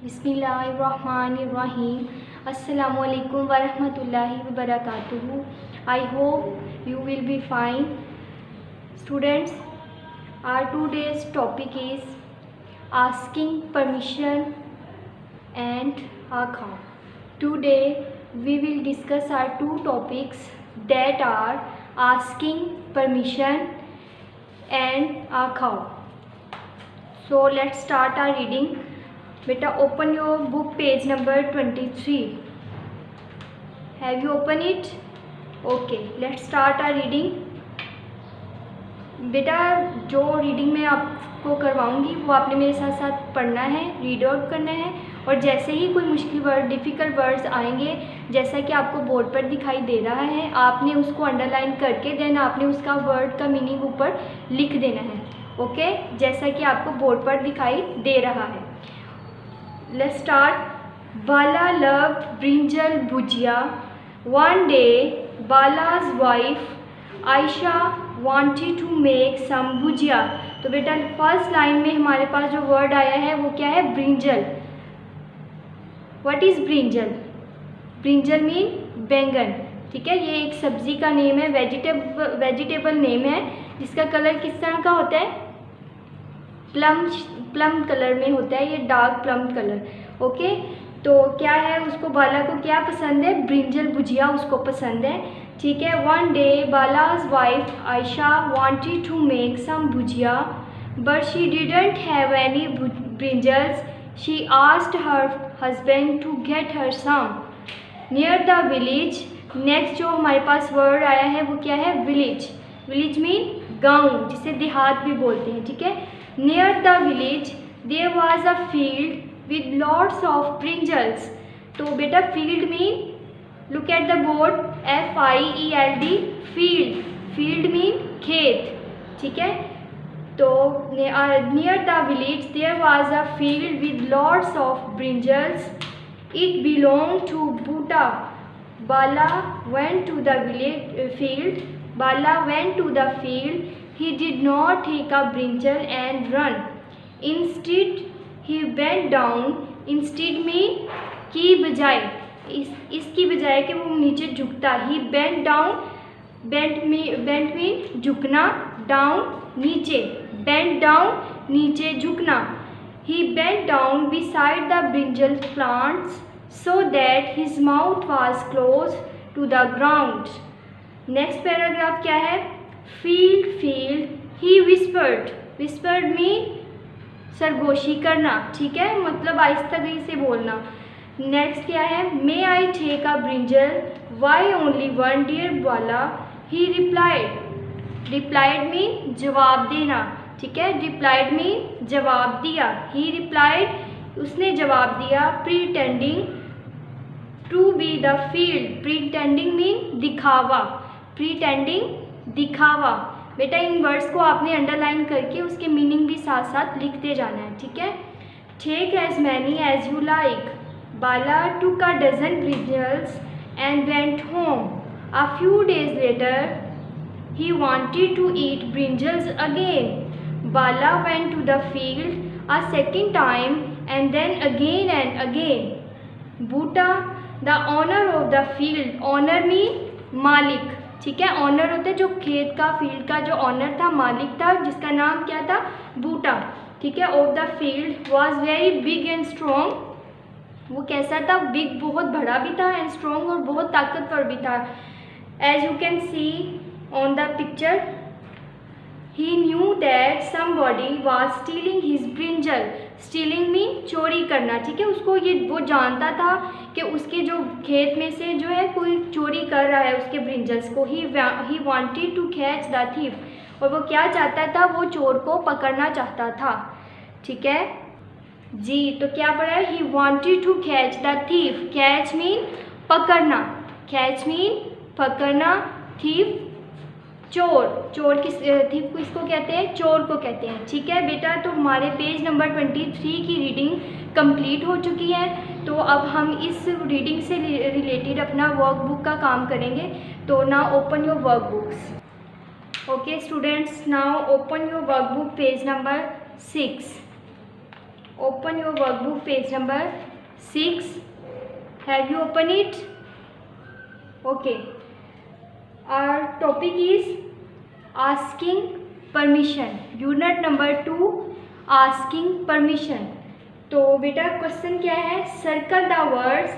बिस्मिल्लाहिर्रहमानिर्रहीम। अस्सलामुअलैकुम वरहमतुल्लाहि वबरकातुहू। I hope you will be fine. Students, our today's topic is asking permission and akha. Today we will discuss our two topics that are asking permission and akha. So let's start our reading. Beta, open your book page number 23. Have you opened it? Okay, let's start our reading. बेटा जो reading मैं आपको करवाऊंगी वो आपने मेरे साथ साथ पढ़ना है, रीड आउट करना है, और जैसे ही कोई मुश्किल वर्ड, डिफ़िकल्ट वर्ड्स आएंगे, जैसा कि आपको बोर्ड पर दिखाई दे रहा है, आपने उसको अंडरलाइन करके देन आपने उसका वर्ड का मीनिंग ऊपर लिख देना है। ओके, जैसा कि आपको बोर्ड पर दिखाई दे रहा है। Let's start. Bala loved brinjal bhujia. One day, Bala's wife Aisha wanted to make some bhujia. तो बेटा फर्स्ट लाइन में हमारे पास जो वर्ड आया है वो क्या है? Brinjal. What is brinjal? Brinjal mean बैंगन। ठीक है, ये एक सब्जी का नेम है, वेजिटेबल नेम है, जिसका कलर किस तरह का होता है? प्लम कलर में होता है, ये डार्क प्लम कलर। ओके, तो क्या है, उसको बाला को क्या पसंद है? ब्रिंजल भुजिया उसको पसंद है। ठीक है। One day Bala's wife Ayesha wanted to make some bhujia but she didn't have any brinjals. She asked her husband to get her some near the village. Next जो हमारे पास वर्ड आया है वो क्या है? विलेज। विलेज मीन गाँव, जिसे देहात भी बोलते हैं। ठीक है। Near the village there was a field with lots of brinjals. तो बेटा field mean, look at the board, FIELD, field. Field mean खेत। ठीक है। तो near the village there was a field with lots of brinjals. It belonged to Bhuta. Bala went to the field. Bala went to the field. He did not take a brinjal and run. Instead, he bent down. Instead mean की बजाय, इसकी बजाय कि वो नीचे झुकता। He bent down. Bent mean झुकना, down नीचे, bent down नीचे झुकना। He bent down beside the brinjal plants so that his mouth was close to the ground. Next paragraph क्या है? Field, he whispered. Whispered mean सरगोशी करना। ठीक है, मतलब आहिस्ता से बोलना। नेक्स्ट क्या है? May I take a brinjal? Why only one, dear Bala? He replied. Replied mean जवाब देना। ठीक है, replied mean जवाब दिया। He replied, उसने जवाब दिया। Pretending to be the field. Pretending mean दिखावा। Pretending दिखावा। बेटा इन वर्ड्स को आपने अंडरलाइन करके उसके मीनिंग भी साथ साथ लिखते जाना है। ठीक है। Take as many as you like. Bala took a dozen brinjals and went home. A few days later he wanted to eat brinjals again. Bala went to the field a second time and then again and again. Buta the owner of the field. Owner mean मालिक। ठीक है, honour होते जो खेत का, field का जो honour था, मालिक था, जिसका नाम क्या था? बूटा। ठीक है। Of the field was very big and strong. वो कैसा था? बिग, बहुत बड़ा भी था, एंड स्ट्रॉन्ग, और बहुत ताकतवर भी था। As you can see on the picture, he knew that somebody was stealing his brinjal. Stealing mean चोरी करना। ठीक है, उसको वो जानता था कि उसके जो खेत में से जो है कोई चोरी कर रहा है उसके ब्रिंजल्स को। He wanted to catch the thief. और वो क्या चाहता था? वो चोर को पकड़ना चाहता था। ठीक है जी, तो क्या पढ़ा है? He wanted to catch the thief. Catch mean पकड़ना। कैच मीन पकड़ना। थीफ चोर। चोर थीफ को इसको कहते हैं? चोर को कहते हैं। ठीक है बेटा, तो हमारे पेज नंबर 23 की रीडिंग कंप्लीट हो चुकी है। तो अब हम इस रीडिंग से रिलेटेड अपना वर्कबुक का काम करेंगे। तो now open your workbooks. Okay students, now open your workbook page number 6. open your workbook page number 6. Have you opened it? Okay. Our topic is asking permission. Unit number 2, asking permission. तो बेटा question क्या है, circle the words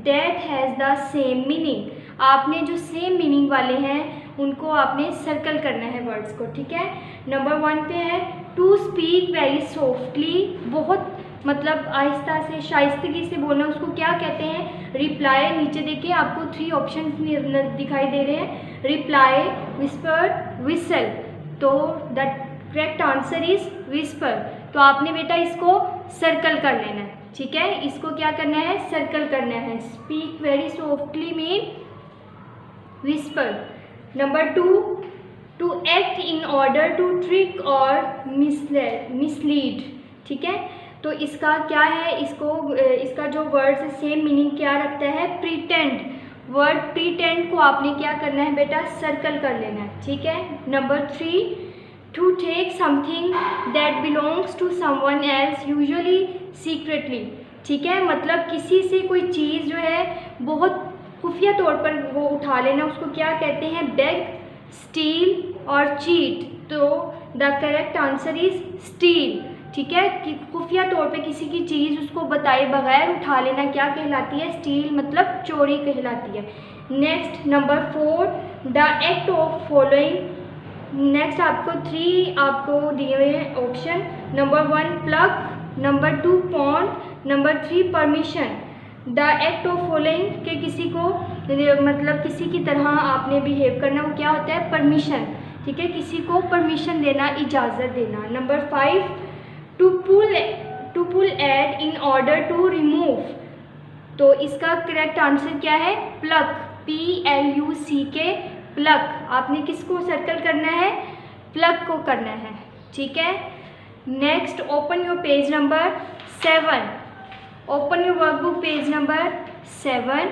that has the same meaning. आपने जो same meaning वाले हैं उनको आपने सर्कल करना है वर्ड्स को, ठीक है. नंबर 1 पे है टू स्पीक वेरी सॉफ्टली, बहुत मतलब आहिस्ता से शाइस्तगी से बोलना, उसको क्या कहते हैं, रिप्लाई. नीचे देखिए आपको 3 ऑप्शन दिखाई दे रहे हैं, रिप्लाई, विस्पर, विसल. तो the correct answer is whisper. तो आपने बेटा इसको सर्कल कर लेना है, ठीक है. इसको क्या करना है, सर्कल करना है. Speak very softly mean whisper. Number 2, to act in order to trick और मिसलीड, ठीक है. तो इसका क्या है, इसका जो वर्ड से सेम मीनिंग क्या रखता है, प्रीटेंड. वर्ड प्रीटेंड को आपने क्या करना है बेटा, सर्कल कर लेना है, ठीक है. Number 3, to take something that belongs to someone else usually secretly, ठीक है. मतलब किसी से कोई चीज़ जो है बहुत खुफिया तौर पर वो उठा लेना, उसको क्या कहते हैं, बेग, स्टील और चीट. तो the correct answer is steel, ठीक है. कि खुफिया तौर पे किसी की चीज़ उसको बताए बगैर उठा लेना क्या कहलाती है, स्टील, मतलब चोरी कहलाती है. Next number 4, the act of following. Next आपको 3 आपको दिए हुए हैं option. Number 1 plug, number 2 pond, number 3 permission. The act of following के किसी को मतलब किसी की तरह आपने बिहेव करना, वो क्या होता है, परमिशन, ठीक है. किसी को परमिशन देना, इजाज़त देना. Number 5, to pull at in order to remove. तो इसका करेक्ट आंसर क्या है, प्लग, PLUCK, प्लग. आपने किसको सर्कल करना है, प्लग को करना है, ठीक है. Next open your page number 7. Open your workbook page number 7.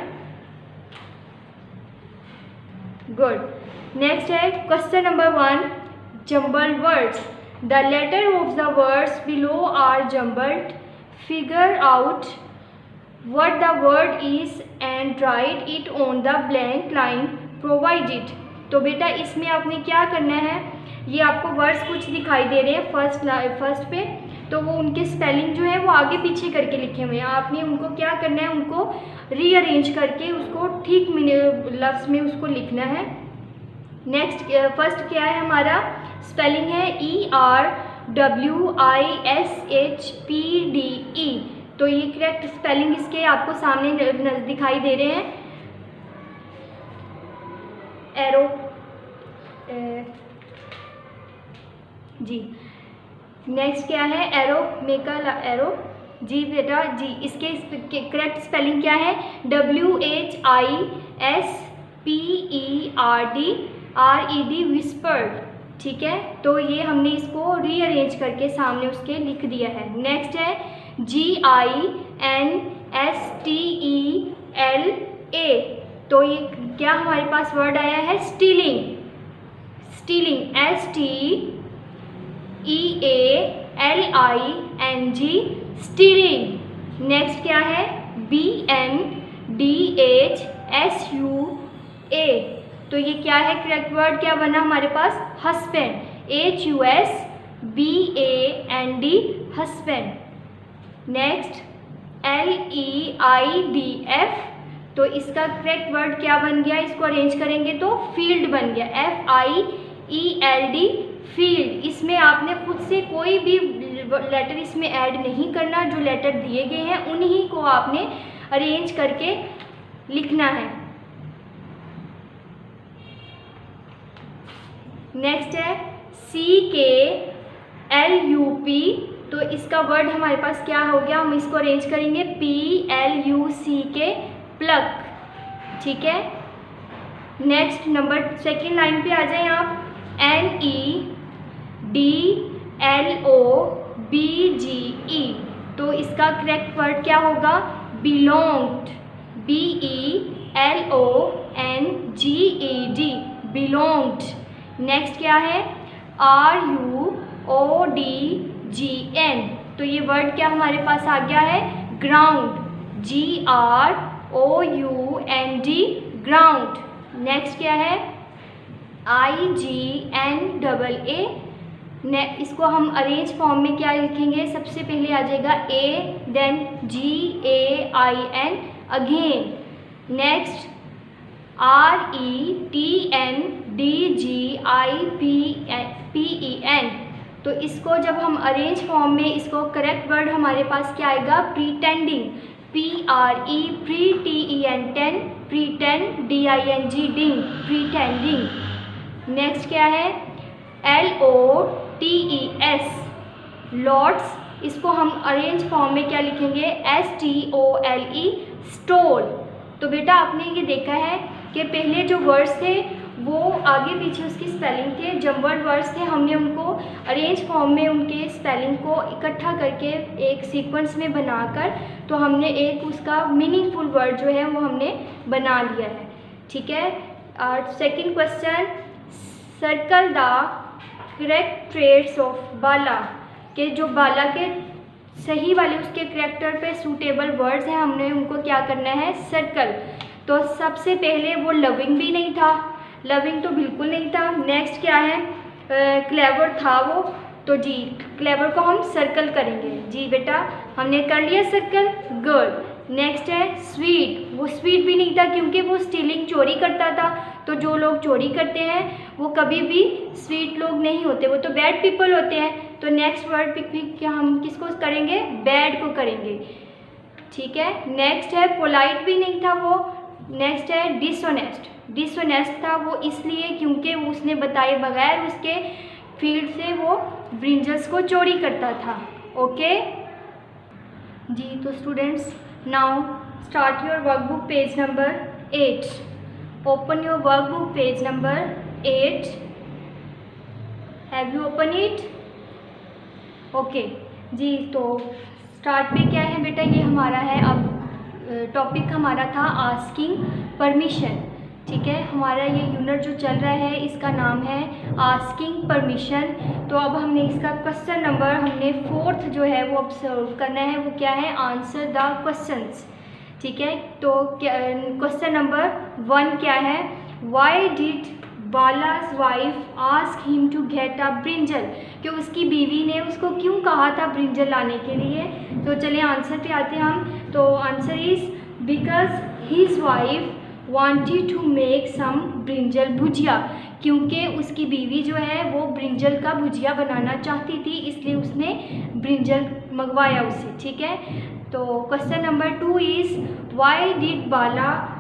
Good. Next है question number 1, jumbled words. The letter of the words below are jumbled. Figure out what the word is and write it on the blank line provided. तो बेटा इसमें आपने क्या करना है, ये आपको वर्ड्स कुछ दिखाई दे रहे हैं फर्स्ट पे, तो वो उनके स्पेलिंग जो है वो आगे पीछे करके लिखे हुए हैं. आपने उनको क्या करना है, उनको रीअरेंज करके उसको ठीक लफ्ज़ में उसको लिखना है. नेक्स्ट फर्स्ट क्या है हमारा, स्पेलिंग है ERWISHPDE. तो ये करेक्ट स्पेलिंग इसके आपको सामने दिखाई दे रहे हैं. एरो जी. नेक्स्ट क्या है, एरो, मेकल एरो. जी बेटा जी, इसके करेक्ट स्पेलिंग क्या है, WHISPERD विस्पर्ड, ठीक है. तो ये हमने इसको रीअरेंज करके सामने उसके लिख दिया है. नेक्स्ट है GINSTELA. तो ये क्या हमारे पास वर्ड आया है, stealing. Stealing STEALING, stealing. Next क्या है, BNDHSUA. तो ये क्या है, करेक्ट वर्ड क्या बना हमारे पास, husband, HUSBAND, husband. Next LEIDF. तो इसका करेक्ट वर्ड क्या बन गया, इसको अरेंज करेंगे तो फील्ड बन गया, FIELD, फील्ड. इसमें आपने खुद से कोई भी लेटर इसमें ऐड नहीं करना, जो लेटर दिए गए हैं उन्हीं को आपने अरेंज करके लिखना है. नेक्स्ट है CKLUP. तो इसका वर्ड हमारे पास क्या हो गया, हम इसको अरेंज करेंगे PLUCK, प्लग, ठीक है. नेक्स्ट नंबर सेकेंड लाइन पे आ जाएं आप, NEDLOBGE. तो इसका करेक्ट वर्ड क्या होगा, बिलोंग्ड, BELONGED, बिलोंग्ड. नेक्स्ट क्या है, RUODGN. तो ये वर्ड क्या हमारे पास आ गया है, ग्राउंड, GROUND, ग्राउंड। नेक्स्ट क्या है, IGNAA, इसको हम अरेंज फॉर्म में क्या लिखेंगे, सबसे पहले आ जाएगा A, then GAIN, again. Next RETNDGIPEN, तो इसको जब हम अरेंज फॉर्म में, इसको करेक्ट वर्ड हमारे पास क्या आएगा, प्रीटेंडिंग, PRETEND, प्रीटेंड, DING, प्रीटेंडिंग। नेक्स्ट क्या है, LOTES, लॉट्स, इसको हम अरेंज फॉर्म में क्या लिखेंगे, STOLE, स्टोल। तो बेटा आपने ये देखा है कि पहले जो वर्ड्स थे वो आगे पीछे उसकी स्पेलिंग थे, जम्बल्ड वर्ड्स थे, हमने उनको अरेंज फॉर्म में उनके स्पेलिंग को इकट्ठा करके एक सीक्वेंस में बनाकर तो हमने एक उसका मीनिंगफुल वर्ड जो है वो हमने बना लिया है। ठीक है। Second question, circle the correct traits of Bala, के जो बाला के सही वाले उसके करेक्टर पे सूटेबल वर्ड्स हैं, हमने उनको क्या करना है, सर्कल। तो सबसे पहले वो लविंग भी नहीं था, लविंग तो बिल्कुल नहीं था। नेक्स्ट क्या है, क्लेवर था वो, तो जी क्लेवर को हम सर्कल करेंगे। जी बेटा हमने कर लिया सर्कल, गुड। नेक्स्ट है स्वीट, वो स्वीट भी नहीं था क्योंकि वो स्टीलिंग, चोरी करता था। तो जो लोग चोरी करते हैं वो कभी भी स्वीट लोग नहीं होते, वो तो बैड पीपल होते हैं। तो नेक्स्ट वर्ड पिक क्या हम किसको करेंगे, बैड को करेंगे। ठीक है। नेक्स्ट है पोलाइट भी नहीं था वो। नेक्स्ट है डिसऑनेस्ट, डिसऑनेस्ट था वो इसलिए क्योंकि उसने बताए बगैर उसके फील्ड से वो ब्रिंजल्स को चोरी करता था। ओके जी। तो students now start your workbook page number 8। Open your workbook page number 8। Have you open it? Okay ji. तो स्टार्ट पे क्या है बेटा, ये हमारा है, अब टॉपिक हमारा था आस्किंग परमिशन। ठीक है। हमारा ये यूनिट जो चल रहा है इसका नाम है आस्किंग परमिशन। तो अब हमने इसका क्वेश्चन नंबर हमने 4th जो है वो ऑब्जर्व करना है, वो क्या है, आंसर द क्वेश्चंस। ठीक है। तो क्वेश्चन नंबर 1 क्या है, वाई डिड बाला's wife ask him to get a brinjal, कि उसकी बीवी ने उसको क्यों कहा था ब्रिंजल लाने के लिए। तो चलिए आंसर पे आते हैं हम। तो answer is because his wife wanted to make some brinjal bhujia, क्योंकि उसकी बीवी जो है वो ब्रिंजल का भुजिया बनाना चाहती थी, इसलिए उसने ब्रिंजल मंगवाया उससे। ठीक है। तो question number 2 is why did Bala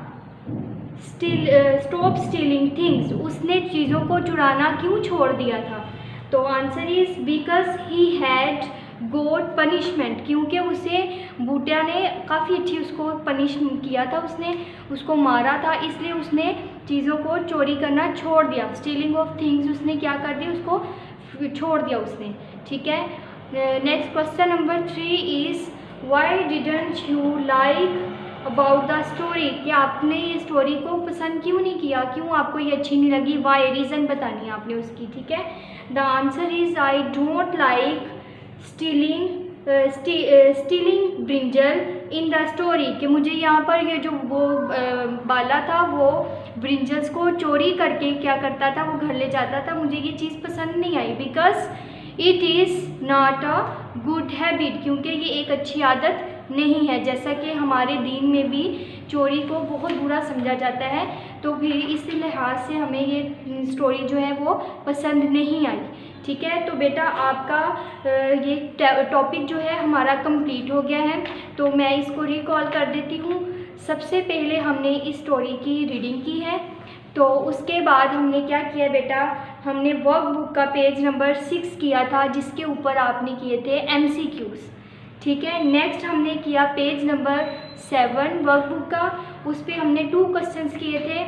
stop stealing things, उसने चीज़ों को चुराना क्यों छोड़ दिया था। तो answer is because he had got punishment, क्योंकि उसे बूटिया ने काफ़ी अच्छी उसको पनिश किया था, उसने उसको मारा था, इसलिए उसने चीज़ों को चोरी करना छोड़ दिया। स्टीलिंग ऑफ थिंग्स उसने क्या कर दिया, उसको छोड़ दिया उसने। ठीक है। Next question number 3 is why didn't you like about the story, कि आपने ये स्टोरी को पसंद क्यों नहीं किया, क्यों आपको ये अच्छी नहीं लगी, वाई, रीज़न बतानी है आपने उसकी। ठीक है। The answer is I don't like stealing brinjal in the story, कि मुझे यहाँ पर ये जो वो बाला था वो ब्रिंजल्स को चोरी करके क्या करता था, वो घर ले जाता था, मुझे ये चीज़ पसंद नहीं आई। Because it is not a good habit, क्योंकि ये एक अच्छी आदत नहीं है, जैसा कि हमारे दीन में भी चोरी को बहुत बुरा समझा जाता है। तो फिर इस लिहाज से हमें ये स्टोरी जो है वो पसंद नहीं आई। ठीक है। तो बेटा आपका ये टॉपिक जो है हमारा कंप्लीट हो गया है। तो मैं इसको रिकॉल कर देती हूँ। सबसे पहले हमने इस स्टोरी की रीडिंग की है, तो उसके बाद हमने क्या किया बेटा, हमने वर्कबुक का पेज नंबर 6 किया था, जिसके ऊपर आपने किए थे MCQs। ठीक है। नेक्स्ट हमने किया पेज नंबर 7 वर्कबुक का, उस पर हमने 2 क्वेश्चंस किए थे।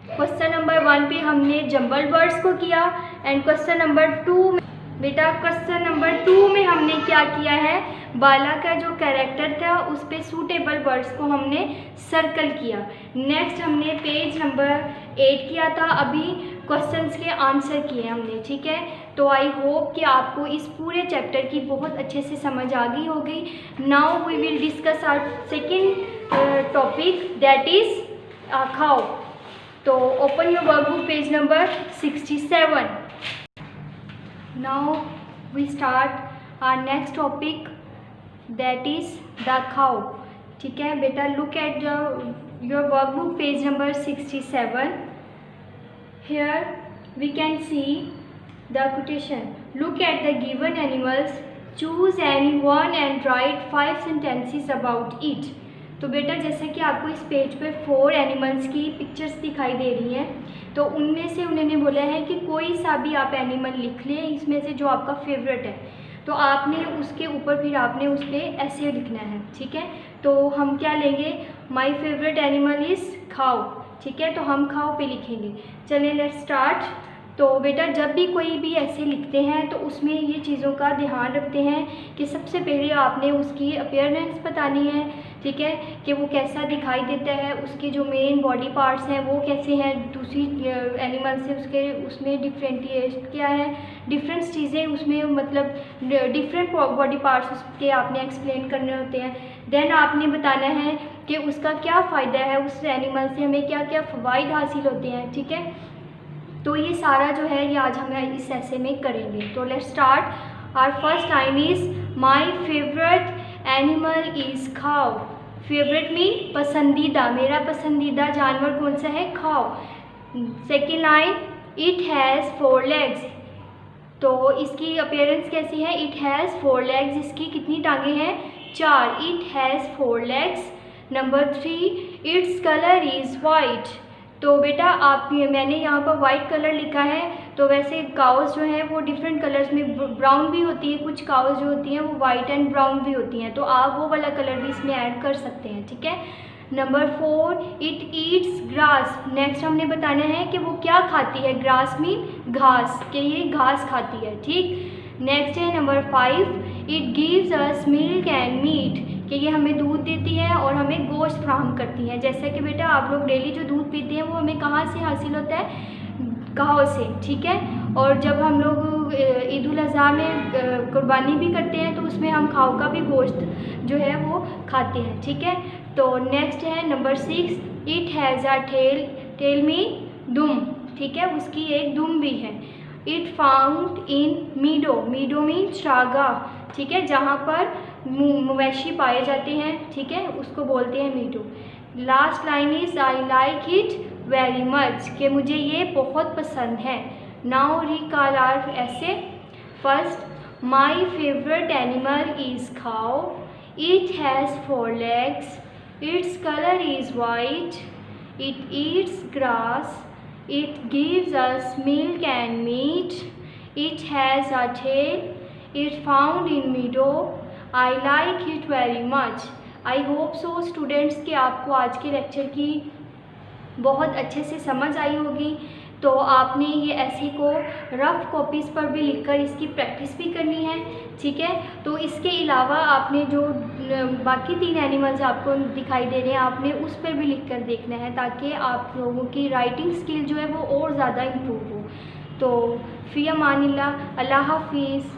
क्वेश्चन नंबर 1 पे हमने जम्बल्ड वर्ड्स को किया, एंड क्वेश्चन नंबर 2 में बेटा क्वेश्चन नंबर 2 में हमने क्या किया है, बाला का जो कैरेक्टर था उस पे सूटेबल वर्ड्स को हमने सर्कल किया। नेक्स्ट हमने पेज नंबर 8 किया था, अभी क्वेश्चंस के आंसर किए हमने। ठीक है। तो आई होप कि आपको इस पूरे चैप्टर की बहुत अच्छे से समझ आ गई होगी। Now we will discuss our second topic, that is cow. तो open your workbook page number 67। Now we start our next topic, that is the cow. ठीक है बेटा, look at your workbook page number 67। Here we can see the quotation. Look at the given animals, choose any one and write 5 sentences about it. तो बेटा जैसे कि आपको इस page पे 4 एनिमल्स की पिक्चर्स दिखाई दे रही हैं, तो उनमें से उन्होंने बोला है कि कोई सा भी आप एनिमल लिख लें इसमें से जो आपका फेवरेट है, तो आपने उसके ऊपर फिर आपने उस पर ऐसे लिखना है। ठीक है, तो हम क्या लेंगे, माई फेवरेट एनिमल इज़ खाओ। ठीक है, तो हम खाओ पे लिखेंगे। चलिए लेट्स स्टार्ट। तो बेटा जब भी कोई भी ऐसे लिखते हैं तो उसमें ये चीज़ों का ध्यान रखते हैं कि सबसे पहले आपने उसकी अपीयरेंस बतानी है। ठीक है, कि वो कैसा दिखाई देता है, उसके जो मेन बॉडी पार्ट्स हैं वो कैसे हैं दूसरी एनिमल से, उसमें डिफरेंटिएट क्या है, डिफरेंट चीज़ें उसमें, मतलब डिफरेंट बॉडी पार्ट्स उसके आपने एक्सप्लेन करने होते हैं। देन आपने बताना है कि उसका क्या फ़ायदा है, उस एनिमल से हमें क्या क्या फ़वाइद हासिल होते हैं। ठीक है, तो ये सारा जो है ये आज हम इस ऐसे में करेंगे। तो let's start. Our first line is my favourite animal is cow. Favourite mean पसंदीदा, मेरा पसंदीदा जानवर कौन सा है, cow. Second line, it has 4 legs। तो इसकी अपीयरेंस कैसी है, इट हैज़ 4 legs, इसकी कितनी टांगे हैं, 4। It has 4 legs। Number 3, it's colour is white. तो बेटा आप मैंने यहाँ पर वाइट कलर लिखा है, तो वैसे काउस जो है वो डिफरेंट कलर्स में ब्राउन भी होती है, कुछ काउस जो होती हैं वो वाइट एंड ब्राउन भी होती हैं, तो आप वो वाला कलर भी इसमें ऐड कर सकते हैं। ठीक है, number 4, it eats grass. Next हमने बताना है कि वो क्या खाती है, ग्रास मीन घास, कि ये घास खाती है। ठीक, नेक्स्ट है number 5, it gives us milk and meat, कि ये हमें दूध देती है और हमें गोश्त फ्राहम करती है। जैसे कि बेटा आप लोग डेली जो दूध पीते हैं वो हमें कहाँ से हासिल होता है, गाँव से। ठीक है, और जब हम लोग ईद उल अज़हा में कुर्बानी भी करते हैं तो उसमें हम खाओ का भी गोश्त जो है वो खाते हैं। ठीक है, तो नेक्स्ट है number 6, it has a tail. Tail mean दुम। ठीक है, उसकी एक दुम भी है। It found in meadow. Meadow mean चारागाह। ठीक है, जहाँ पर मवेशी पाए जाते हैं, ठीक है, उसको बोलते हैं meadow. Last line is I like it very much, कि मुझे ये बहुत पसंद है। Now recall our essay. First, my favourite animal is cow. It has 4 legs। Its colour is white. It eats grass. It gives us milk and meat. It has a tail. It found in meadow. I like it very much. I hope so students कि आपको आज के lecture की बहुत अच्छे से समझ आई होगी। तो आपने ये ऐसे को रफ़ कॉपीज़ पर भी लिखकर इसकी प्रैक्टिस भी करनी है। ठीक है, तो इसके अलावा आपने जो बाकी 3 एनिमल्स आपको दिखाई दे रहे हैं आपने उस पर भी लिख कर देखना है, ताकि आप लोगों की राइटिंग स्किल जो है वो और ज़्यादा इम्प्रूव हो। तो फ़ी अमानिल्लाह, अल्लाह हाफिज़।